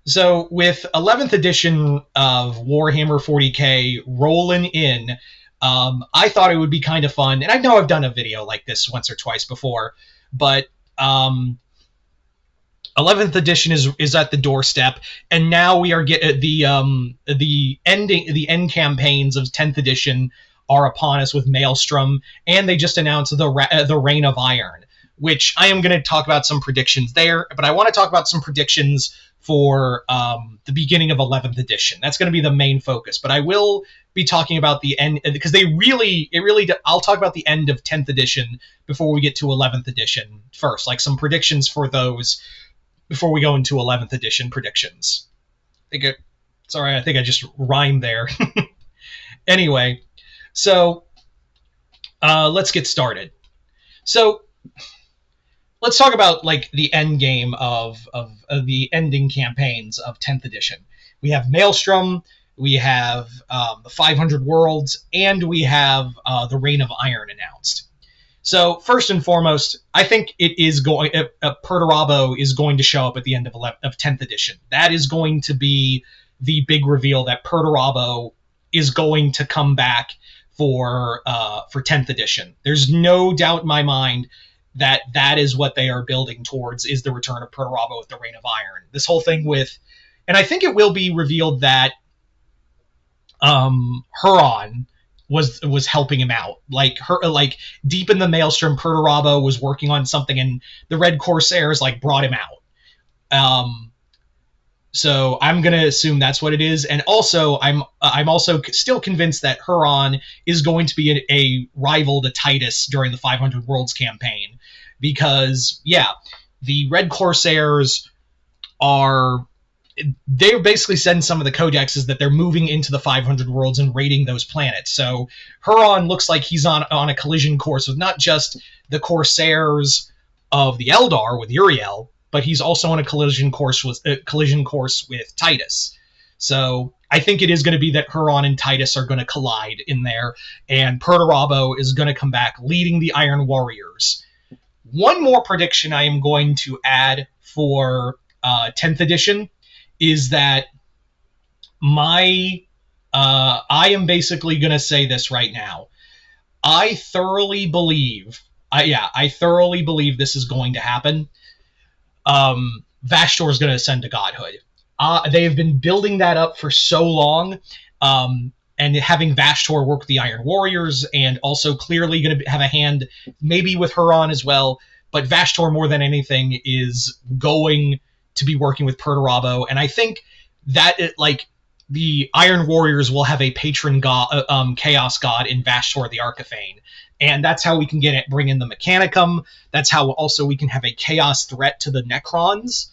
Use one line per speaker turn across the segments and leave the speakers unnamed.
So with 11th edition of Warhammer 40k rolling in, I thought it would be kind of fun, and I know I've done a video like this once or twice before, but 11th edition is at the doorstep, and now we are the end campaigns of 10th edition are upon us with Maelstrom, and they just announced the Reign of Iron, which I am going to talk about some predictions there, but I want to talk about some predictions for the beginning of 11th edition. That's going to be the main focus, but I will be talking about the end, because I'll talk about the end of 10th edition before we get to 11th edition first, like some predictions for those before we go into 11th edition predictions. I think I just rhymed there. Anyway, so let's get started. So let's talk about like the end game of the ending campaigns of 10th edition. We have Maelstrom, we have the 500 Worlds, and we have the Reign of Iron announced. So first and foremost, I think Perturabo is going to show up at the end of 10th edition. That is going to be the big reveal, that Perturabo is going to come back for 10th edition. There's no doubt in my mind that is what they are building towards, is the return of Perturabo with the Reign of Iron. This whole thing with, and I think it will be revealed that Huron was helping him out. Like deep in the Maelstrom, Perturabo was working on something, and the Red Corsairs brought him out. So I'm gonna assume that's what it is, and also I'm also still convinced that Huron is going to be a rival to Titus during the 500 Worlds campaign, because the Red Corsairs they basically said in some of the codexes that they're moving into the 500 Worlds and raiding those planets. So Huron looks like he's on a collision course with not just the Corsairs of the Eldar with Uriel, but he's also on a collision course with Titus. So I think it is going to be that Huron and Titus are going to collide in there, and Perturabo is going to come back leading the Iron Warriors. One more prediction I am going to add for 10th edition is that I am basically going to say this right now. I thoroughly believe this is going to happen. Vashtor is going to ascend to godhood. They have been building that up for so long, and having Vashtor work with the Iron Warriors, and also clearly going to have a hand maybe with Huron as well, but Vashtor more than anything is going to be working with Perturabo, and I think that the Iron Warriors will have a patron god, chaos god in Vashtor the Archifane, and that's how we can bring in the Mechanicum. That's how also we can have a chaos threat to the Necrons,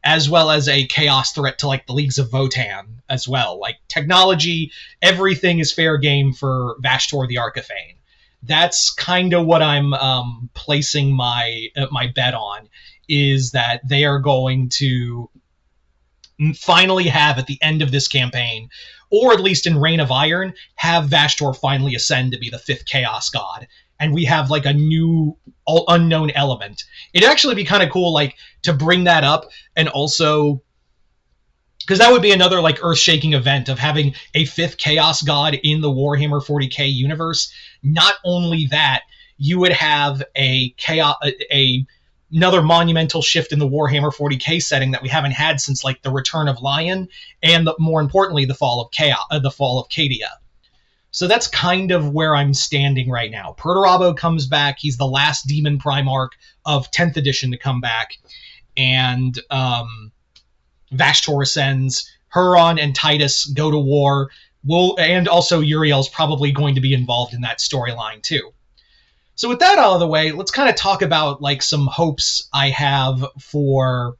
as well as a chaos threat to the Leagues of Votann as well. Technology, everything is fair game for Vashtor the Archifane. That's kind of what I'm placing my bet on, is that they are going to finally have at the end of this campaign, or at least in Reign of Iron, have Vashtor finally ascend to be the 5th Chaos God, and we have a new unknown element. It'd actually be kind of cool to bring that up, and also because that would be another earth-shaking event of having a 5th Chaos God in the Warhammer 40k universe. Not only that, you would have another monumental shift in the Warhammer 40k setting that we haven't had since the return of Lion, and more importantly, the fall of Cadia. So that's kind of where I'm standing right now. Perturabo comes back. He's the last Demon Primarch of 10th edition to come back, and Vashtor ascends. Huron and Titus go to war. And also Uriel's probably going to be involved in that storyline too. So with that out of the way, let's kind of talk about some hopes I have for...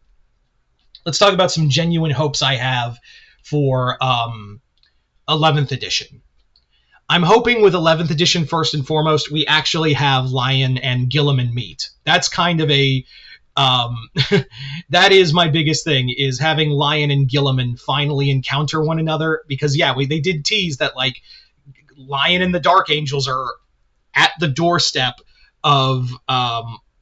Let's talk about some genuine hopes I have for 11th edition. I'm hoping with 11th edition, first and foremost, we actually have Lion and Guilliman meet. That's kind of a... that is my biggest thing, is having Lion and Guilliman finally encounter one another, because they did tease that Lion and the Dark Angels are at the doorstep of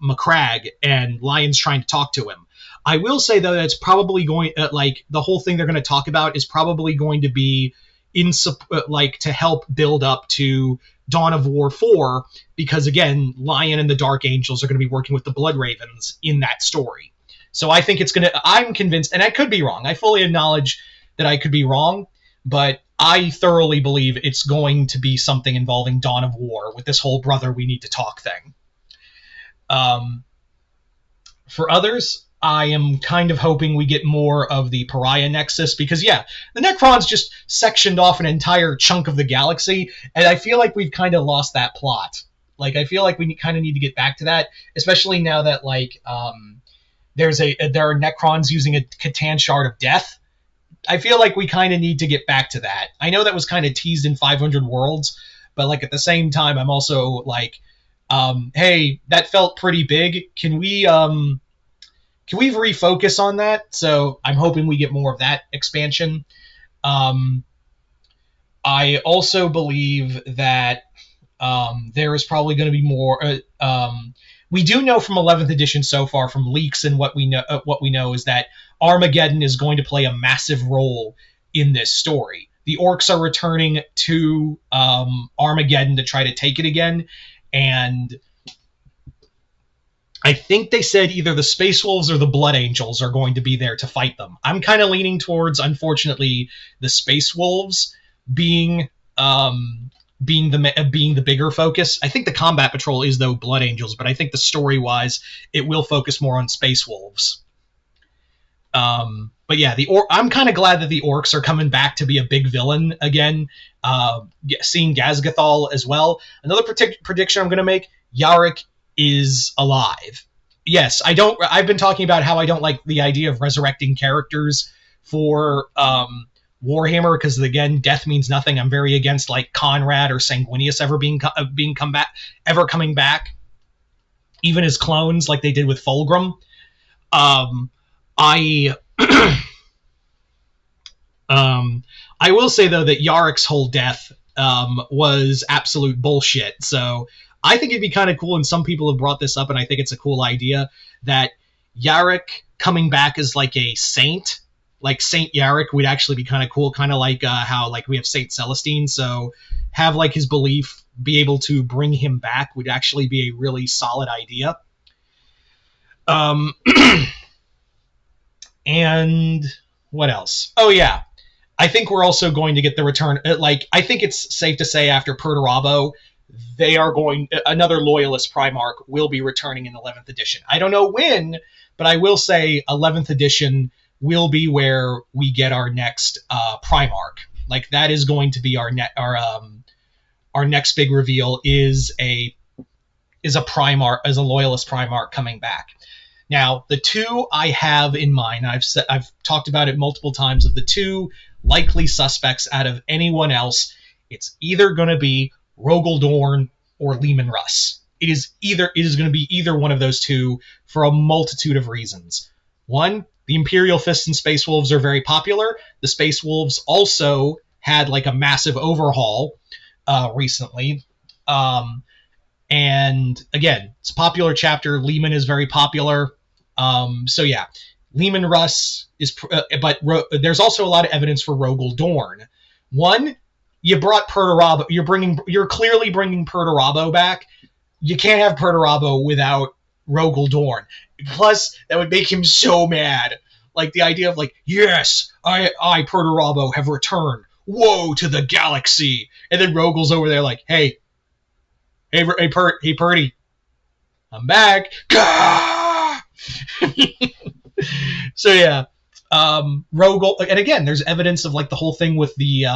Macragge, and Lion's trying to talk to him. I will say though that's probably going like the whole thing they're going to talk about is probably going to be like to help build up to Dawn of War 4, because again, Lion and the Dark Angels are going to be working with the Blood Ravens in that story. So I think it's going to, I'm convinced, and I could be wrong. I fully acknowledge that I could be wrong, but I thoroughly believe it's going to be something involving Dawn of War with this whole brother we need to talk thing. For others, I am kind of hoping we get more of the Pariah Nexus, because yeah, the Necrons just sectioned off an entire chunk of the galaxy, and I feel like we've kind of lost that plot. Like, I feel like we kind of need to get back to that, especially now that, like, there are Necrons using a Catan Shard of Death. I feel like we kind of need to get back to that. I know that was kind of teased in 500 Worlds, but, like, at the same time, I'm also like, hey, that felt pretty big. Can we refocus on that? So I'm hoping we get more of that expansion. I also believe that there is probably going to be more. We do know from 11th edition so far, from leaks and what we know is that Armageddon is going to play a massive role in this story. The orcs are returning to Armageddon to try to take it again, and I think they said either the Space Wolves or the Blood Angels are going to be there to fight them. I'm kind of leaning towards, unfortunately, the Space Wolves being the bigger focus. I think the Combat Patrol is, though, Blood Angels, but I think the story-wise, it will focus more on Space Wolves. But yeah, I'm kind of glad that the orcs are coming back to be a big villain again. Seeing Gazgathol as well. Another prediction I'm going to make: Yarick is alive. Yes, I've been talking about how I don't like the idea of resurrecting characters for Warhammer, because again, death means nothing. I'm very against like Conrad or Sanguinius coming back, even as clones, like they did with Fulgrim. I will say though that Yarick's whole death was absolute bullshit. So I think it'd be kind of cool, and some people have brought this up, and I think it's a cool idea, that Yarick coming back as like a saint, like Saint Yarick, would actually be kind of cool, kind of like how like we have Saint Celestine. So have like his belief be able to bring him back would actually be a really solid idea. And what else? Oh yeah, I think we're also going to get the return. I think it's safe to say after Perturabo, another Loyalist Primarch will be returning in 11th edition. I don't know when, but I will say 11th edition will be where we get our next Primarch. Like, that is going to be our next big reveal is a Primarch, as a Loyalist Primarch coming back. Now, the two I have in mind, I've talked about it multiple times, of the two likely suspects out of anyone else, it's either going to be Rogel Dorn or Leman Russ. It is going to be either one of those two for a multitude of reasons. One, the Imperial Fists and Space Wolves are very popular. The Space Wolves also had like a massive overhaul recently. And again, it's a popular chapter. Leman is very popular. So yeah, Leman Russ is, but there's also a lot of evidence for Rogel Dorn. One, you brought Perturabo. You're clearly bringing Perturabo back. You can't have Perturabo without Rogel Dorn. Plus, that would make him so mad. Like the idea of like, yes, I Perturabo have returned. Woe to the galaxy! And then Rogel's over there like, hey, Purdy, I'm back. So yeah, Rogel, and again, there's evidence of like the whole thing with the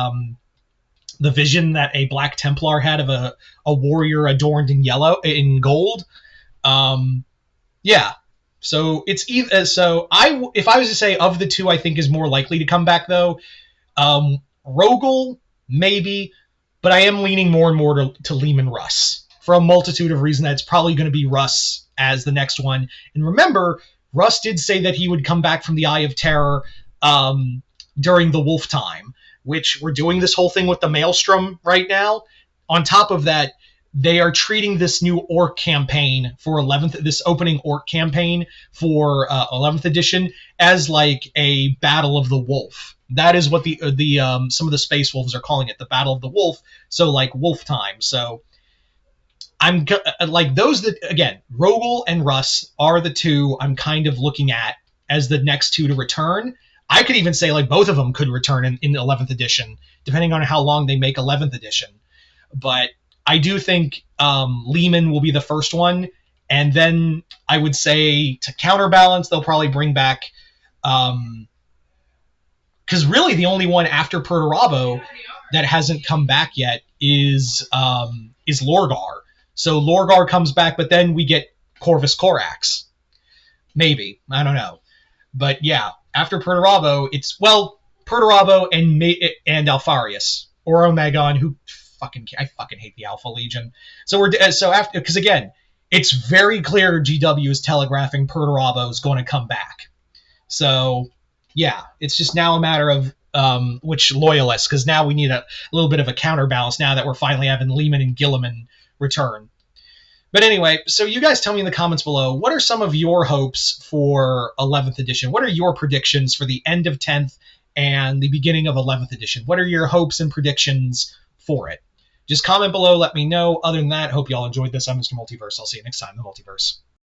vision that a Black Templar had of a warrior adorned in gold. Yeah. So it's either, if I was to say of the two, I think is more likely to come back though. Rogel maybe, but I am leaning more and more to Leman Russ for a multitude of reasons. That's probably going to be Russ as the next one. And remember, Russ did say that he would come back from the Eye of Terror during the Wolf Time, which we're doing this whole thing with the Maelstrom right now. On top of that, they are treating this new orc campaign for 11th, this opening orc campaign for 11th edition as like a battle of the wolf. That is what the some of the space wolves are calling it, the battle of the wolf. So like wolf time. So I'm like those that, again, Rogel and Russ are the two I'm kind of looking at as the next two to return. I could even say like both of them could return in 11th edition, depending on how long they make 11th edition. But I do think Lehman will be the first one, and then I would say to counterbalance, they'll probably bring back, because really the only one after Perturabo that hasn't come back yet is Lorgar. So Lorgar comes back, but then we get Corvus Corax. Maybe, I don't know, but yeah, after Perturabo, it's Perturabo and Alfarius or Omegon, who I fucking hate the Alpha Legion. So after, because again, it's very clear GW is telegraphing Perturabo is going to come back. So yeah, it's just now a matter of which loyalists, because now we need a little bit of a counterbalance now that we're finally having Lehman and Gilliman return. But anyway, so you guys tell me in the comments below, what are some of your hopes for 11th edition? What are your predictions for the end of 10th and the beginning of 11th edition? What are your hopes and predictions for it? Just comment below, let me know. Other than that, hope you all enjoyed this. I'm Mr. Multiverse. I'll see you next time in the Multiverse.